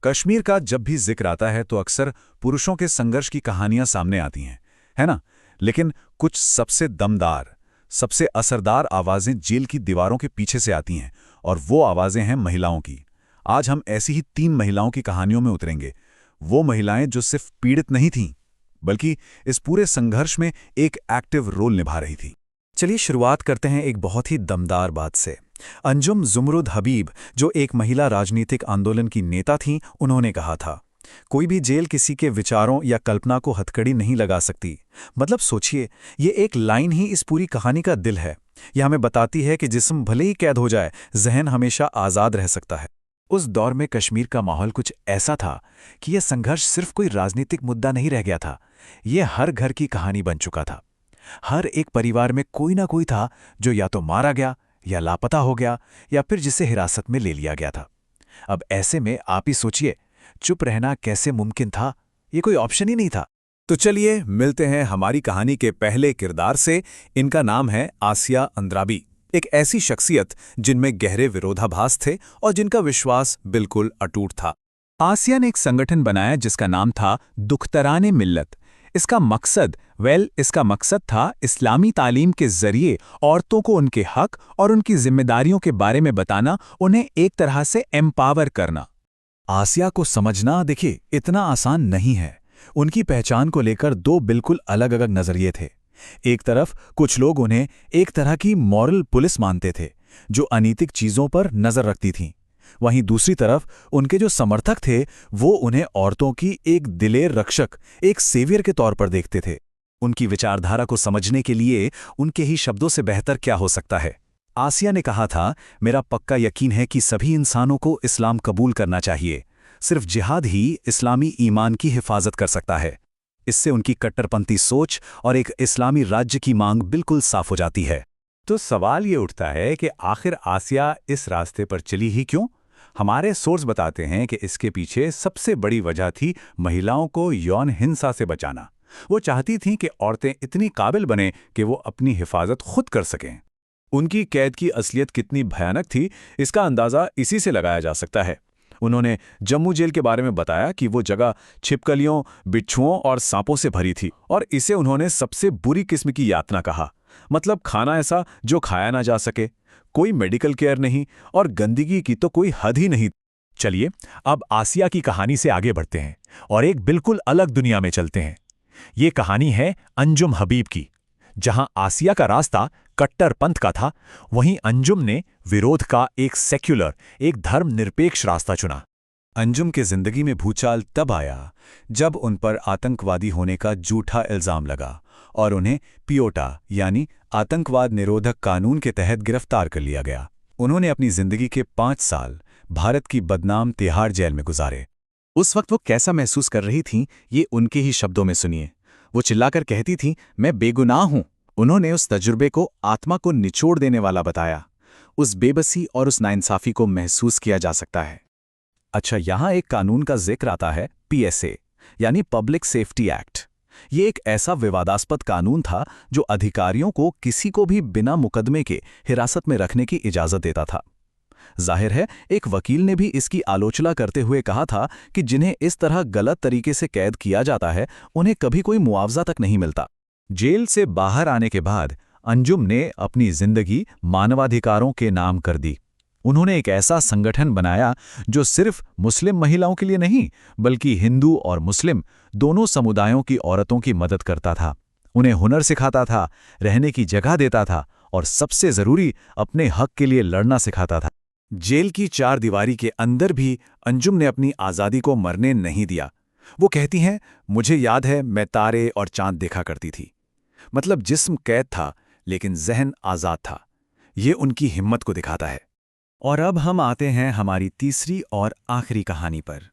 कश्मीर का जब भी जिक्र आता है तो अक्सर पुरुषों के संघर्ष की कहानियां सामने आती हैं, है ना? लेकिन कुछ सबसे दमदार, सबसे असरदार आवाजें जेल की दीवारों के पीछे से आती हैं, और वो आवाजें हैं महिलाओं की। आज हम ऐसी ही 3 महिलाओं की कहानियों में उतरेंगे। वो महिलाएं जो सिर्फ पीड़ित नहीं थीं, बल्कि इस पूरे संघर्ष में एक एक्टिव रोल निभा रही थी। चलिए शुरुआत करते हैं एक बहुत ही दमदार बात से। अंजुम ज़ुमरुद हबीब, जो एक महिला राजनीतिक आंदोलन की नेता थीं, उन्होंने कहा था, कोई भी जेल किसी के विचारों या कल्पना को हथकड़ी नहीं लगा सकती। मतलब सोचिए, ये एक लाइन ही इस पूरी कहानी का दिल है। यह हमें बताती है कि जिस्म भले ही कैद हो जाए, जहन हमेशा आज़ाद रह सकता है। उस दौर में कश्मीर का माहौल कुछ ऐसा था कि यह संघर्ष सिर्फ कोई राजनीतिक मुद्दा नहीं रह गया था, यह हर घर की कहानी बन चुका था। हर एक परिवार में कोई ना कोई था जो या तो मारा गया, या लापता हो गया, या फिर जिसे हिरासत में ले लिया गया था। अब ऐसे में आप ही सोचिए, चुप रहना कैसे मुमकिन था? ये कोई ऑप्शन ही नहीं था। तो चलिए मिलते हैं हमारी कहानी के पहले किरदार से। इनका नाम है आसिया अंद्राबी, एक ऐसी शख्सियत जिनमें गहरे विरोधाभास थे और जिनका विश्वास बिल्कुल अटूट था। आसिया ने एक संगठन बनाया जिसका नाम था दुख्तराने मिल्लत। इसका मकसद था इस्लामी तालीम के जरिए औरतों को उनके हक और उनकी जिम्मेदारियों के बारे में बताना, उन्हें एक तरह से एम्पावर करना। आसिया को समझना, देखिए, इतना आसान नहीं है। उनकी पहचान को लेकर 2 बिल्कुल अलग अलग नजरिए थे। एक तरफ कुछ लोग उन्हें एक तरह की मॉरल पुलिस मानते थे, जो अनैतिक चीजों पर नजर रखती थीं। वहीं दूसरी तरफ उनके जो समर्थक थे, वो उन्हें औरतों की एक दिलेर रक्षक, एक सेवियर के तौर पर देखते थे। उनकी विचारधारा को समझने के लिए उनके ही शब्दों से बेहतर क्या हो सकता है? आसिया ने कहा था, मेरा पक्का यकीन है कि सभी इंसानों को इस्लाम कबूल करना चाहिए। सिर्फ जिहाद ही इस्लामी ईमान की हिफाजत कर सकता है। इससे उनकी कट्टरपंथी सोच और एक इस्लामी राज्य की मांग बिल्कुल साफ हो जाती है। तो सवाल ये उठता है कि आखिर आसिया इस रास्ते पर चली ही क्यों? हमारे सोर्स बताते हैं कि इसके पीछे सबसे बड़ी वजह थी महिलाओं को यौन हिंसा से बचाना। वो चाहती थीं कि औरतें इतनी काबिल बनें कि वो अपनी हिफाजत खुद कर सकें। उनकी कैद की असलियत कितनी भयानक थी, इसका अंदाज़ा इसी से लगाया जा सकता है। उन्होंने जम्मू जेल के बारे में बताया कि वो जगह छिपकलियों, बिच्छुओं और सांपों से भरी थी, और इसे उन्होंने सबसे बुरी किस्म की यातना कहा। मतलब खाना ऐसा जो खाया ना जा सके, कोई मेडिकल केयर नहीं, और गंदगी की तो कोई हद ही नहीं। चलिए अब आसिया की कहानी से आगे बढ़ते हैं और एक बिल्कुल अलग दुनिया में चलते हैं। ये कहानी है अंजुम हबीब की। जहां आसिया का रास्ता कट्टरपंथ का था, वहीं अंजुम ने विरोध का एक सेक्युलर, एक धर्मनिरपेक्ष रास्ता चुना। अंजुम के जिंदगी में भूचाल तब आया जब उन पर आतंकवादी होने का झूठा इल्जाम लगा और उन्हें पियोटा यानी आतंकवाद निरोधक कानून के तहत गिरफ्तार कर लिया गया। उन्होंने अपनी जिंदगी के 5 साल भारत की बदनाम तिहाड़ जेल में गुजारे। उस वक्त वो कैसा महसूस कर रही थीं, ये उनके ही शब्दों में सुनिए। वो चिल्लाकर कहती थीं, मैं बेगुनाह हूं। उन्होंने उस तजुर्बे को आत्मा को निचोड़ देने वाला बताया। उस बेबसी और उस नाइंसाफी को महसूस किया जा सकता है। अच्छा, यहां एक कानून का जिक्र आता है, PSA यानी पब्लिक सेफ्टी एक्ट। ये एक ऐसा विवादास्पद कानून था जो अधिकारियों को किसी को भी बिना मुकदमे के हिरासत में रखने की इजाजत देता था। जाहिर है, एक वकील ने भी इसकी आलोचना करते हुए कहा था कि जिन्हें इस तरह गलत तरीके से कैद किया जाता है, उन्हें कभी कोई मुआवजा तक नहीं मिलता। जेल से बाहर आने के बाद अंजुम ने अपनी जिंदगी मानवाधिकारों के नाम कर दी। उन्होंने एक ऐसा संगठन बनाया जो सिर्फ मुस्लिम महिलाओं के लिए नहीं, बल्कि हिंदू और मुस्लिम दोनों समुदायों की औरतों की मदद करता था। उन्हें हुनर सिखाता था, रहने की जगह देता था, और सबसे जरूरी, अपने हक के लिए लड़ना सिखाता था। जेल की 4 दीवारी के अंदर भी अंजुम ने अपनी आज़ादी को मरने नहीं दिया। वो कहती हैं, मुझे याद है मैं तारे और चांद देखा करती थी। मतलब जिस्म कैद था लेकिन जहन आज़ाद था। ये उनकी हिम्मत को दिखाता है। और अब हम आते हैं हमारी तीसरी और आखिरी कहानी पर।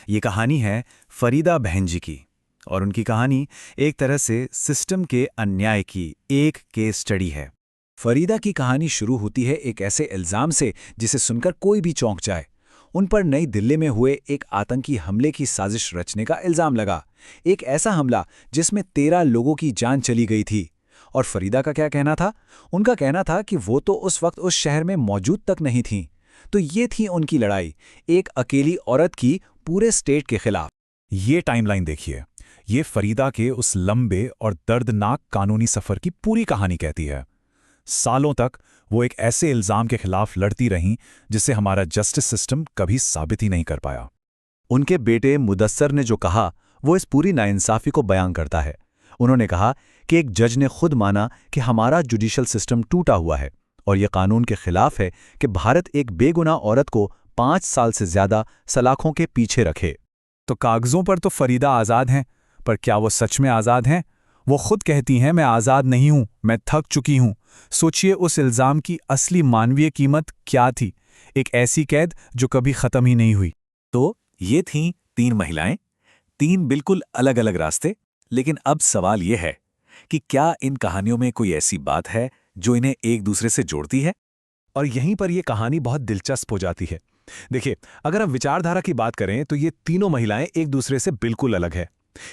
ये कहानी है फरीदा बहन जी की, और उनकी कहानी एक तरह से सिस्टम के अन्याय की एक केस स्टडी है। फरीदा की कहानी शुरू होती है एक ऐसे इल्जाम से जिसे सुनकर कोई भी चौंक जाए। उन पर नई दिल्ली में हुए एक आतंकी हमले की साजिश रचने का इल्जाम लगा। एक ऐसा हमला जिसमें 13 लोगों की जान चली गई थी। और फरीदा का क्या कहना था? उनका कहना था कि वो तो उस वक्त उस शहर में मौजूद तक नहीं थीं। तो ये थी उनकी लड़ाई, एक अकेली औरत की पूरे स्टेट के खिलाफ। ये टाइमलाइन देखिए, ये फरीदा के उस लंबे और दर्दनाक कानूनी सफर की पूरी कहानी कहती है। सालों तक वो एक ऐसे इल्जाम के खिलाफ लड़ती रहीं जिसे हमारा जस्टिस सिस्टम कभी साबित ही नहीं कर पाया। उनके बेटे मुदस्सर ने जो कहा वो इस पूरी नाइंसाफी को बयां करता है। उन्होंने कहा कि एक जज ने खुद माना कि हमारा जुडिशल सिस्टम टूटा हुआ है और ये कानून के खिलाफ है कि भारत एक बेगुनाह औरत को 5 साल से ज्यादा सलाखों के पीछे रखे। तो कागजों पर तो फरीदा आज़ाद हैं, पर क्या वो सच में आज़ाद हैं? वो खुद कहती हैं, मैं आज़ाद नहीं हूं, मैं थक चुकी हूं। सोचिए उस इल्ज़ाम की असली मानवीय कीमत क्या थी, एक ऐसी कैद जो कभी ख़त्म ही नहीं हुई। तो ये थीं 3 महिलाएं, 3 बिल्कुल अलग अलग रास्ते। लेकिन अब सवाल ये है कि क्या इन कहानियों में कोई ऐसी बात है जो इन्हें एक दूसरे से जोड़ती है? और यहीं पर यह कहानी बहुत दिलचस्प हो जाती है। देखिए, अगर हम विचारधारा की बात करें तो ये तीनों महिलाएं एक दूसरे से बिल्कुल अलग है।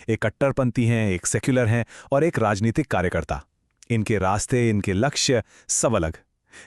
एक कट्टरपंथी हैं, एक सेक्युलर हैं और एक राजनीतिक कार्यकर्ता। इनके रास्ते, इनके लक्ष्य सब अलग।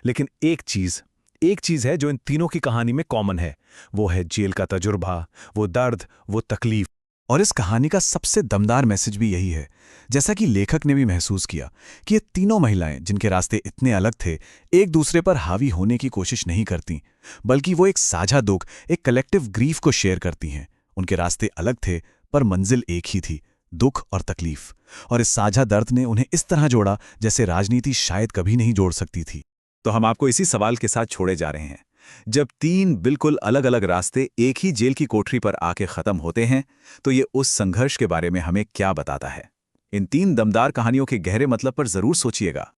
लेकिन एक चीज है जो इन तीनों की कहानी में कॉमन है, वो है जेल का तजुर्बा, वो दर्द, वो तकलीफ। और इस कहानी का सबसे दमदार मैसेज भी यही है, जैसा कि लेखक ने भी महसूस किया, कि ये तीनों महिलाएं जिनके रास्ते इतने अलग थे, एक दूसरे पर हावी होने की कोशिश नहीं करती, बल्कि वो एक साझा दुख, एक कलेक्टिव ग्रीफ को शेयर करती हैं। उनके रास्ते अलग थे पर मंजिल एक ही थी, दुख और तकलीफ। और इस साझा दर्द ने उन्हें इस तरह जोड़ा जैसे राजनीति शायद कभी नहीं जोड़ सकती थी। तो हम आपको इसी सवाल के साथ छोड़े जा रहे हैं, जब 3 बिल्कुल अलग अलग रास्ते एक ही जेल की कोठरी पर आके खत्म होते हैं, तो ये उस संघर्ष के बारे में हमें क्या बताता है? इन 3 दमदार कहानियों के गहरे मतलब पर जरूर सोचिएगा।